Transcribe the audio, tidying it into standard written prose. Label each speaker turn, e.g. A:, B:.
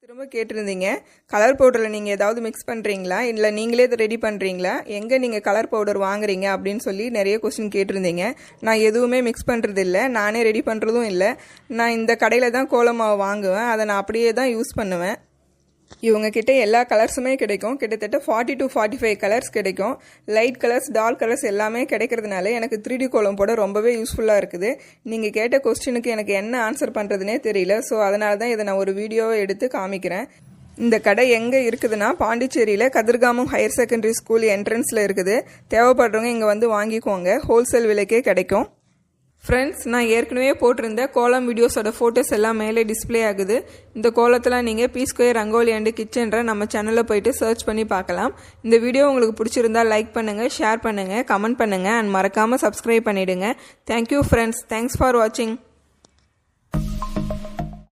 A: திரும்ப கேட்டிருந்தீங்க கலர் பவுடரில் நீங்கள் ஏதாவது மிக்ஸ் பண்ணுறீங்களா இல்லை நீங்களே இதை ரெடி பண்ணுறீங்களா, எங்கே நீங்கள் கலர் பவுடர் வாங்குறீங்க அப்படின்னு சொல்லி நிறைய கொஸ்டின் கேட்டிருந்தீங்க. நான் எதுவுமே மிக்ஸ் பண்ணுறது இல்லை, நானே ரெடி பண்ணுறதும் இல்லை. நான் இந்த கடையில் தான் கோலம் மாவு வாங்குவேன், அதை நான் அப்படியே தான் யூஸ் பண்ணுவேன். இவங்கக்கிட்ட எல்லா கலர்ஸுமே கிடைக்கும். கிட்டத்தட்ட 40 to 45 கலர்ஸ் கிடைக்கும். லைட் கலர்ஸ், டார்க் கலர்ஸ் எல்லாமே கிடைக்கிறதுனால எனக்கு 3D கோலம் போட ரொம்பவே யூஸ்ஃபுல்லாக இருக்குது. நீங்கள் கேட்ட கொஸ்டினுக்கு எனக்கு என்ன ஆன்சர் பண்ணுறதுனே தெரியல. ஸோ அதனால தான் இதை நான் ஒரு வீடியோவை எடுத்து காமிக்கிறேன். இந்த கடை எங்கே இருக்குதுன்னா பாண்டிச்சேரியில் கதிர்காமம் ஹையர் செகண்டரி ஸ்கூல் என்ட்ரன்ஸில் இருக்குது. தேவைப்படுறவங்க இங்கே வந்து வாங்கிக்கோங்க, ஹோல்சேல் விலைக்கே கிடைக்கும். ஃப்ரெண்ட்ஸ், நான் ஏற்கனவே போட்டிருந்த கோலம் வீடியோஸோட ஃபோட்டோஸ் எல்லாம் மேலே டிஸ்பிளே ஆகுது. இந்த கோலத்தில் நீங்கள் பி ஸ்கொயர் ரங்கோலி அண்ட் கிச்சன்ற நம்ம சேனலில் போயிட்டு சர்ச் பண்ணி பார்க்கலாம். இந்த வீடியோ உங்களுக்கு பிடிச்சிருந்தா லைக் பண்ணுங்கள், ஷேர் பண்ணுங்கள், கமெண்ட் பண்ணுங்கள் அண்ட் மறக்காமல் சப்ஸ்கிரைப் பண்ணிவிடுங்க. தேங்க்யூ ஃப்ரெண்ட்ஸ், தேங்க்ஸ் ஃபார் வாட்சிங்.